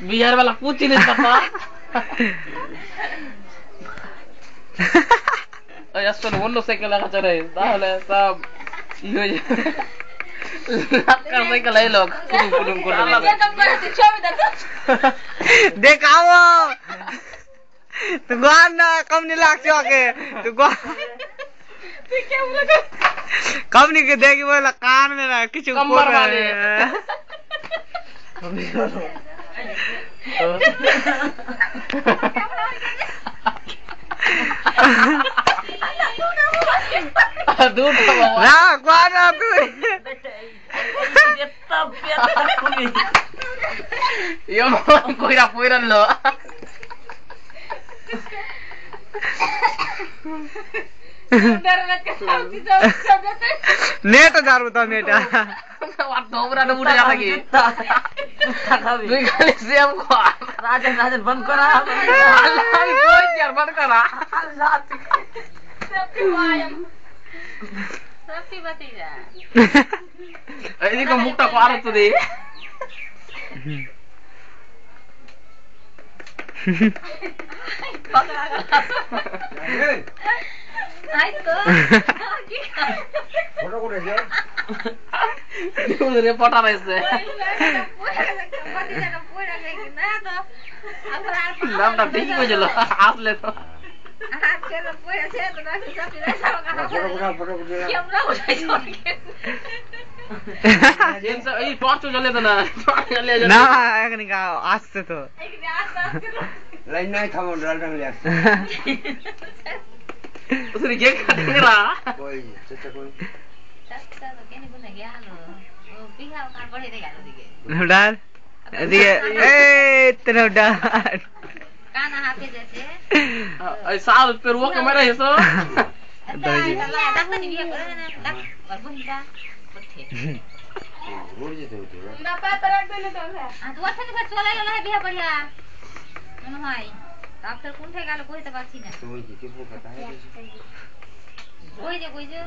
बिहार वाला पूछ ही नहीं सकता असल मोटरसाइकिल लगा चल रहे ताहले सब यो लक्का साइकिल है लोग कुडुम कुडुम देखाओ तू गान ना कम नहीं लागछो के तू गान तू क्या बोला कम नहीं के देखी बोला कान में ना किछु कमर वाले दूध ना गान तू यो कोइरा पोइरन लो नेट जारू त मेटा वाट दोबरा न उठे जाता की दुई खाली सेम को राजन बंद करा अल्लाह कोई यार बंद करा सबकी बतीजा ini मुक्ता को आरत दे फोटो को दे उधर पटा रहे से नाम तो ठीक हो चलो आप ले तो टॉर्च जले तो ना ना एकनी का आस्ते तो लाइन नहीं था वो डाल रंग लिया उसने क्या करेंगे रा कोई चाचा कोई चाचा तो क्या नहीं बोलने गया लो वो पिहा कार बढ़े देगा तो दिखे डाल दिखे ए तेरा डाल काना हाथे जैसे ऐसा पर वो कैमरा है सो दादी तक नहीं बिया करे ना तक और बुंदा पथे रोड जेते होते ना पाए परक देले तो है आ तो अच्छा से चला गेला है बिया बढ़िया मन भाई डॉक्टर कौन थे गालो कोई तो बात ना तो ये किसको पता है कोई जे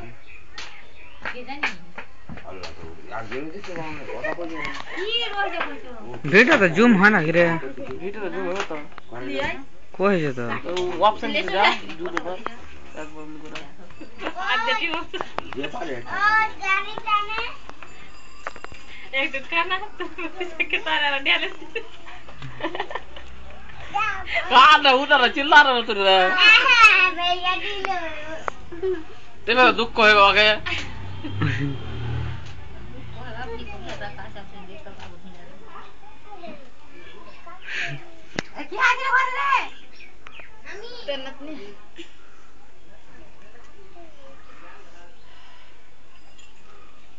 के जानी अल्लाह तो यार जरूर से हमने पता को जो ये रोज जे कोई बेटा तो जूम है ना गिरे वीडियो तो जो होता लिया कोई है तो ऑप्शन से जा जूडो पर एक बंद करा आज देखियो ये पाले और गाड़ी जाने एक तो खाना तो के सारा डाले कान उधर चिल्ला रहा तू रे भैया दिलो तेरे दुख को है आगे क्या आगे बोल रे मम्मी तन्नत ने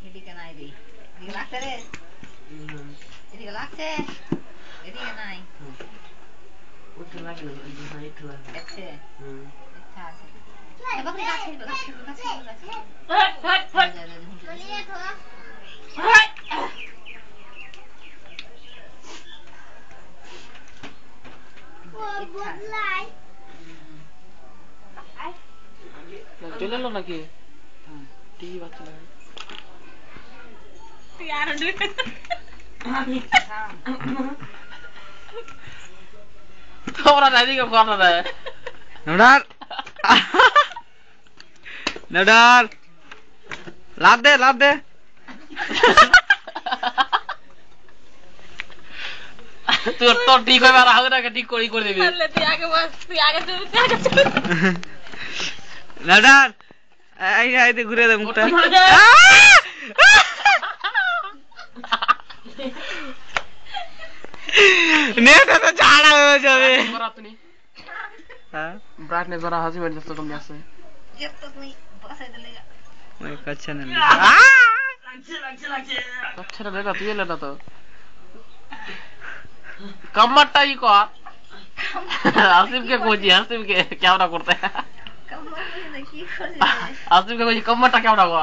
इडी के नाई दी दी लागते रे इडी के लागते इडी के नाई उठे लागलो हां इठला अच्छे अच्छा ए बकरी गाछ हट हट बोलिए तो चले लो ना कि टीवी बात चला यार थोड़ा नहीं को करना है नडार नडार लाद दे तू तो ठीक है बार आगे ना ठीक कोई कर देबी ले तू आगे बस तू आगे चल नडार आई दे घुरे दे मुक्ता नेट तो झाड़ा हो जावे बरात नहीं हां ब्राइटनेस जरा हंसी बैठ जस्तो कम जैसे जब तक नहीं बस है चलेगा मैं कच्चा नहीं अच्छा लगेगा तू ये लेना तो कमटा ही को आसिफ के कोजी आसिफ के क्या ना करते हैं कमर में की कर दे आसिफ के कोजी कमटा क्या ना को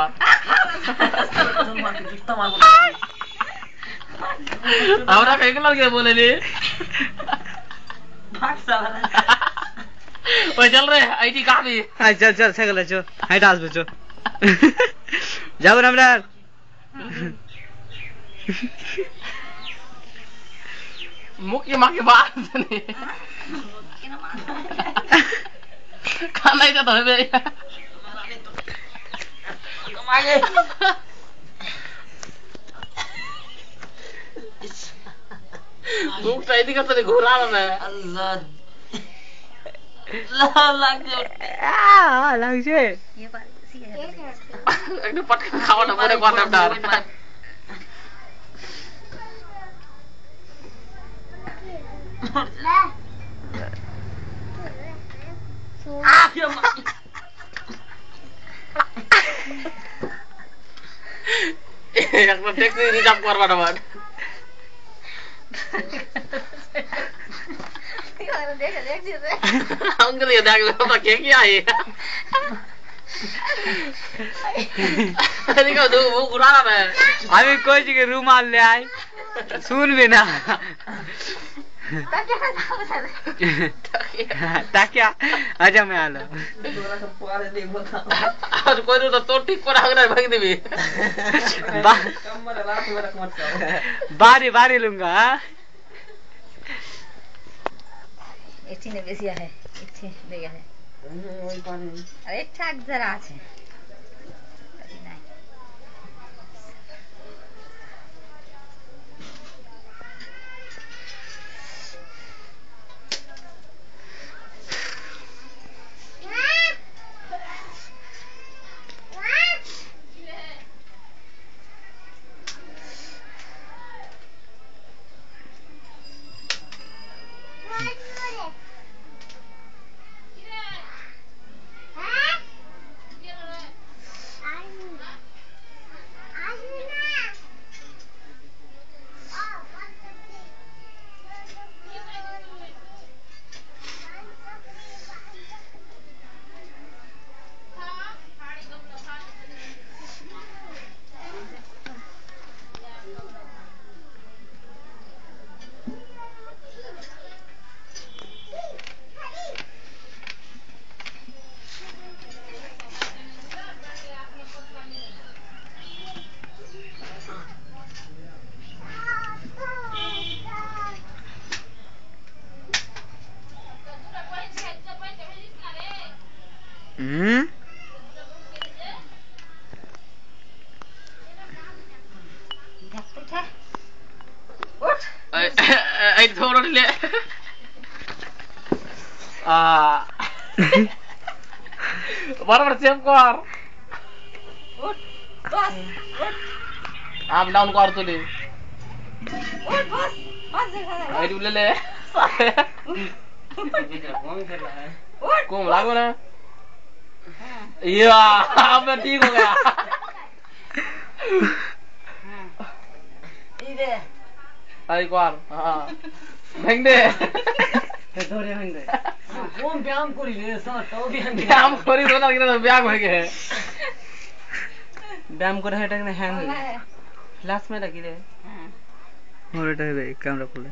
हमरा कहीं लग बोले नी भाग साला ओए चल रे आईटी कहां भी चल साइकिल चो हाइट आस बचो जाओ नमरार मुखी माके बात नहीं केना मार खाना ही तो बे मागे मुख सही का तो घुरा रहा मैं अल्लाह ला लग लग जाए ये बात सी है एकदम पटक खावा ना पूरे क्वार्टर डाल एकदम टैक्सी रिजर्व करवा ना बात देख हम के लिए देख लो तो क्या है अरे का दो वो घुरा रहा है अभी कोई जगह रुमाल ले आए सुन भी ना ताकिया आजा मैं आलो तोरा सब पारे देख बता और कोई तो ठीक पर आगरा भाग देबी कमर रात में रख मत बारी बारी लूंगा এটি নে বেশি আছে এটি দেয়া है ওই পানি আরে ঠাক जरा আছে নাই आई थोड़ा ले बराबर सेम कर उठ बस उठ आप डाउन कर तो ले उठ बस बस आई ले ले कौन लागो ना या अब ठीक हो गया इधर आई कर हां भाग दे ধরে ভাঙবে কোন ব্যায়াম করিলে সব তো ব্যায়াম করি তো না কিন্তু ব্যাগ হয়ে গেছে ব্যায়াম করে এটা হ্যাং হয়ে লাস্ট में लगी रे और এটা হবে ক্যামেরা খুলে